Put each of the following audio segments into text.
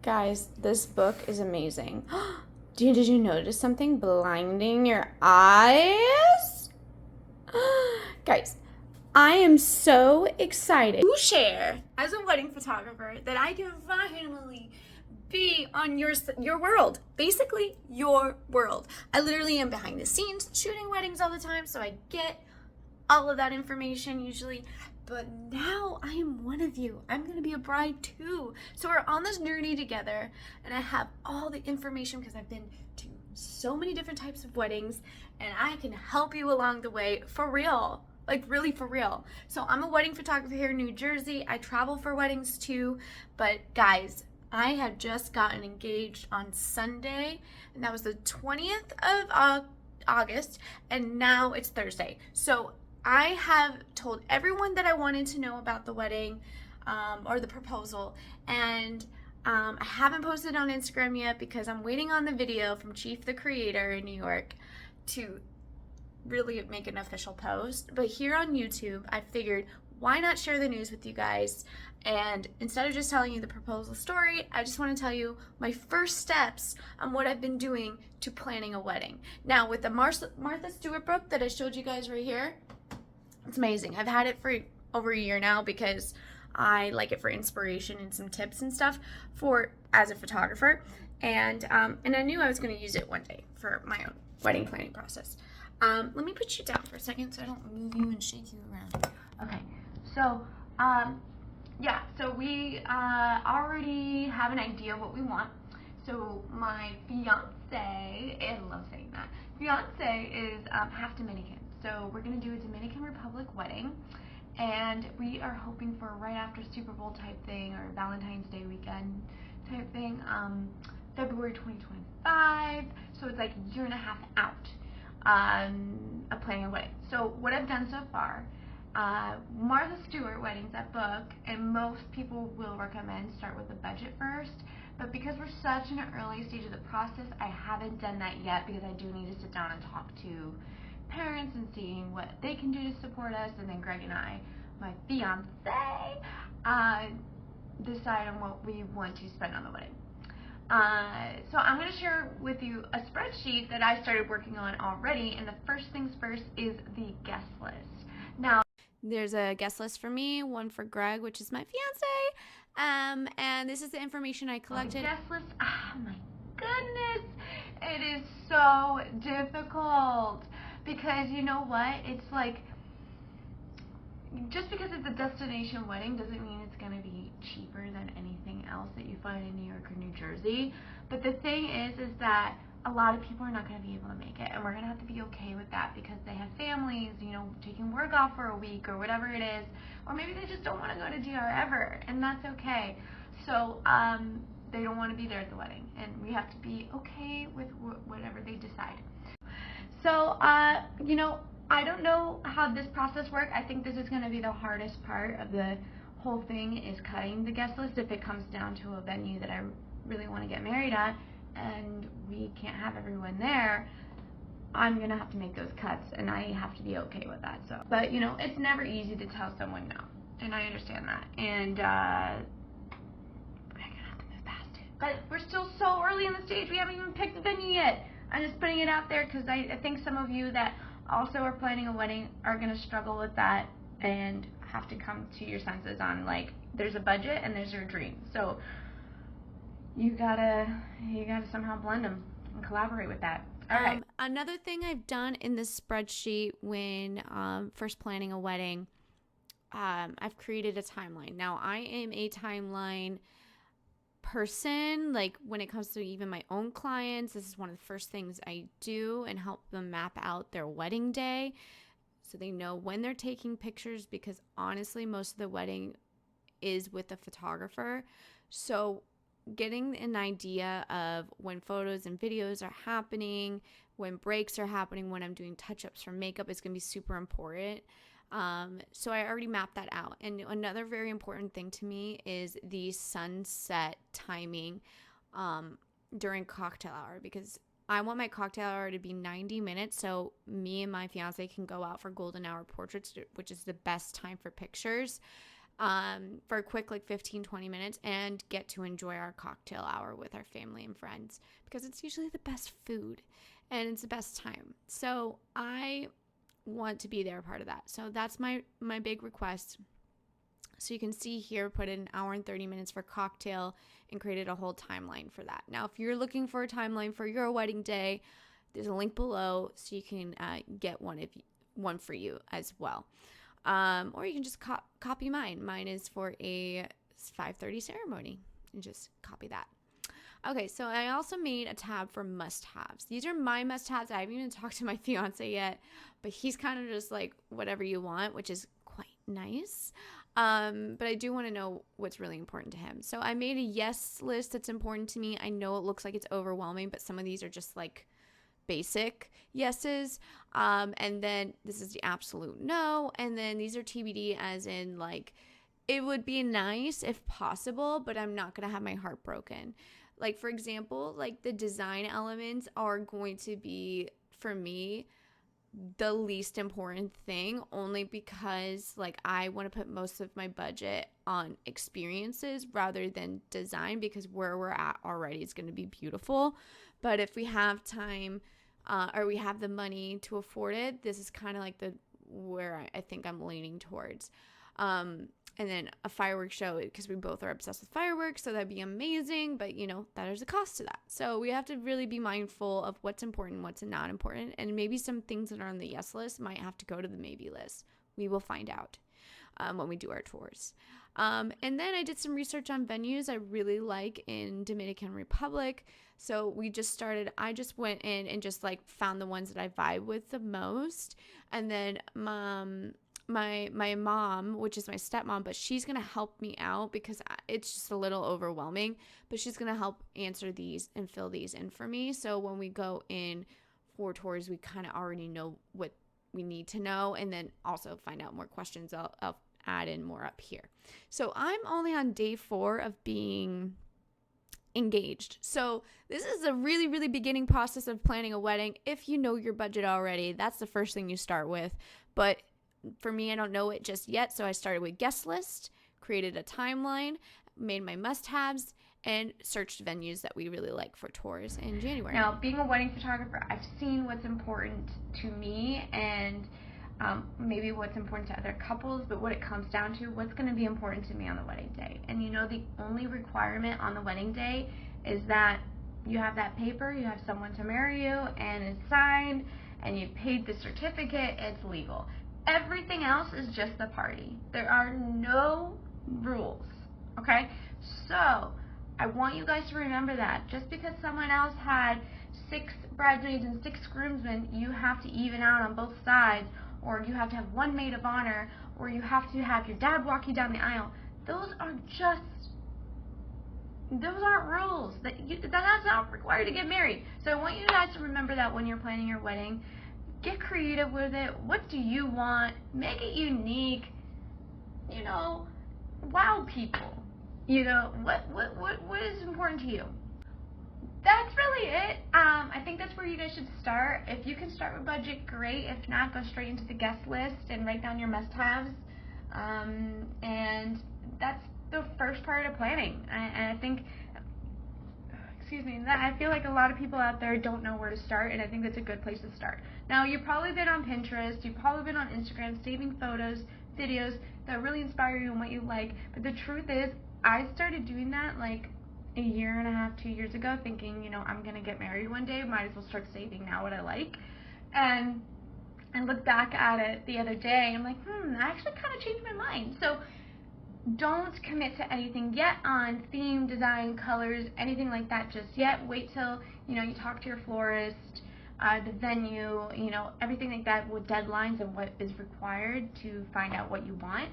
Guys, this book is amazing. Did you notice something blinding your eyes? Guys, I am so excited to share as a wedding photographer that I can finally be on your world. Basically, your world. I literally am behind the scenes shooting weddings all the time, so I get all of that information usually. But now I am one of you. I'm going to be a bride too. So we're on this journey together, and I have all the information because I've been to so many different types of weddings, and I can help you along the way for real. Like really for real. So I'm a wedding photographer here in New Jersey. I travel for weddings too. But guys, I had just gotten engaged on Sunday, and that was the 20th of August, and now it's Thursday. So I have told everyone that I wanted to know about the wedding or the proposal, and I haven't posted on Instagram yet because I'm waiting on the video from Chief the Creator in New York to really make an official post. But here on YouTube, I figured why not share the news with you guys, and instead of just telling you the proposal story, I just want to tell you my first steps on what I've been doing to planning a wedding. Now with the Martha Stewart book that I showed you guys right here, it's amazing. I've had it for over a year now because I like it for inspiration and some tips and stuff as a photographer, and I knew I was going to use it one day for my own wedding planning process. Let me put you down for a second so I don't move you and shake you around. Okay, so yeah, so we already have an idea of what we want. So my fiance, I love saying that, fiance is half Dominican. So we're going to do a Dominican Republic wedding, and we are hoping for right after Super Bowl type thing or Valentine's Day weekend type thing, February 2025. So it's like a year and a half out of planning a wedding. So what I've done so far, Martha Stewart weddings, that book, and most people will recommend start with the budget first. But because we're such in an early stage of the process, I haven't done that yet because I do need to sit down and talk to parents and seeing what they can do to support us, and then Greg and I, my fiance, decide on what we want to spend on the wedding. So I'm going to share with you a spreadsheet that I started working on already, and the first things first is the guest list. Now, there's a guest list for me, one for Greg, which is my fiance, and this is the information I collected. Guest list, oh my goodness, it is so difficult. Because you know what, it's like, just because it's a destination wedding doesn't mean it's going to be cheaper than anything else that you find in New York or New Jersey. But the thing is that a lot of people are not going to be able to make it, and we're going to have to be okay with that because they have families, you know, taking work off for a week or whatever it is, or maybe they just don't want to go to DR ever, and that's okay. So they don't want to be there at the wedding, and we have to be okay with whatever they decide. So, you know, I don't know how this process works. I think this is going to be the hardest part of the whole thing, is cutting the guest list if it comes down to a venue that I really want to get married at and we can't have everyone there. I'm going to have to make those cuts, and I have to be okay with that. So, but, you know, it's never easy to tell someone no, and I understand that. And we're going to have to move past it. But we're still so early in the stage. We haven't even picked the venue yet. I'm just putting it out there because I think some of you that also are planning a wedding are going to struggle with that and have to come to your senses on, like, there's a budget and there's your dream. So you gotta somehow blend them and collaborate with that. All right. Another thing I've done in this spreadsheet when first planning a wedding, I've created a timeline. Now I am a timeline person. Like when it comes to even my own clients, this is one of the first things I do and help them map out their wedding day so they know when they're taking pictures, because honestly most of the wedding is with a photographer. So getting an idea of when photos and videos are happening, when breaks are happening, when I'm doing touch-ups for makeup is going to be super important. So I already mapped that out. And another very important thing to me is the sunset timing during cocktail hour, because I want my cocktail hour to be 90 minutes so me and my fiance can go out for golden hour portraits, which is the best time for pictures. for a quick like 15-20 minutes and get to enjoy our cocktail hour with our family and friends, because it's usually the best food and it's the best time. So I want to be there, part of that. So that's my big request. So you can see here, put in an hour and 30 minutes for cocktail and created a whole timeline for that. Now, if you're looking for a timeline for your wedding day, there's a link below so you can get one for you as well. Or you can just copy mine. Mine is for a 5:30 ceremony, and just copy that. Okay, so I also made a tab for must-haves. These are my must-haves. I haven't even talked to my fiance yet, but he's kind of just like whatever you want, which is quite nice. But I do want to know what's really important to him. So I made a yes list that's important to me. I know it looks like it's overwhelming, but some of these are just like basic yeses. And then this is the absolute no. And then these are TBD, as in like, it would be nice if possible, but I'm not going to have my heart broken. Like, for example, like the design elements are going to be, for me, the least important thing, only because like I want to put most of my budget on experiences rather than design, because where we're at already is going to be beautiful. But if we have time or we have the money to afford it, this is kind of like where I think I'm leaning towards. And then a fireworks show, because we both are obsessed with fireworks, so that'd be amazing, but there's a cost to that. So we have to really be mindful of what's important, what's not important, and maybe some things that are on the yes list might have to go to the maybe list. We will find out when we do our tours. And then I did some research on venues I really like in Dominican Republic. So I just went in and just like found the ones that I vibe with the most. And then my mom, which is my stepmom, but she's going to help me out because it's just a little overwhelming, but she's going to help answer these and fill these in for me. So when we go in for tours, we kind of already know what we need to know, and then also find out more questions. I'll add in more up here. So I'm only on day 4 of being engaged. So this is a really, really beginning process of planning a wedding. If you know your budget already, that's the first thing you start with. But for me, I don't know it just yet, so I started with guest list, created a timeline, made my must-haves, and searched venues that we really like for tours in January. Now, being a wedding photographer, I've seen what's important to me and maybe what's important to other couples, but what it comes down to, what's going to be important to me on the wedding day. And the only requirement on the wedding day is that you have that paper, you have someone to marry you, and it's signed, and you paid the certificate, it's legal. Everything else is just the party. There are no rules, okay? So I want you guys to remember that. Just because someone else had 6 bridesmaids and 6 groomsmen, you have to even out on both sides, or you have to have one maid of honor, or you have to have your dad walk you down the aisle. Those aren't rules. That's not required to get married. So I want you guys to remember that when you're planning your wedding. Get creative with it. What do you want? Make it unique. Wow people. What is important to you? That's really it. I think that's where you guys should start. If you can start with budget, great. If not, go straight into the guest list and write down your must-haves. And that's the first part of planning. And I think, I feel like a lot of people out there don't know where to start, and I think that's a good place to start. Now, you've probably been on Pinterest, you've probably been on Instagram, saving photos, videos that really inspire you and what you like, but the truth is, I started doing that like a year and a half, 2 years ago, thinking, I'm going to get married one day, might as well start saving now what I like, and I looked back at it the other day, and I'm like, I actually kind of changed my mind. So don't commit to anything yet on theme, design, colors, anything like that just yet. Wait till, you talk to your florist, the venue, everything like that with deadlines and what is required to find out what you want.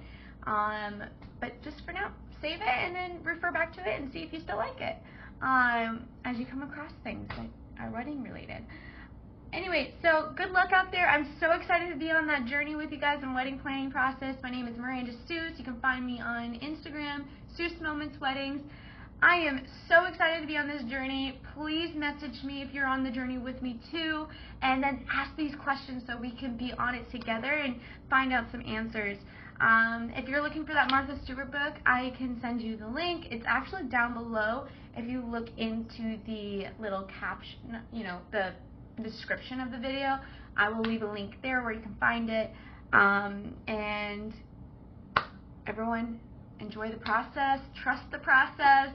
But just for now, save it and then refer back to it and see if you still like it as you come across things that are wedding related. Anyway, so good luck out there. I'm so excited to be on that journey with you guys in wedding planning process. My name is Miranda Suess. You can find me on Instagram, Suess Moments Weddings. I am so excited to be on this journey. Please message me if you're on the journey with me too, and then ask these questions so we can be on it together and find out some answers. If you're looking for that Martha Stewart book, I can send you the link. It's actually down below. If you look into the little caption, the description of the video, I will leave a link there where you can find it. And everyone, enjoy the process. Trust the process.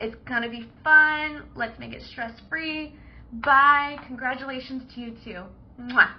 It's going to be fun. Let's make it stress-free. Bye. Congratulations to you too. Mwah.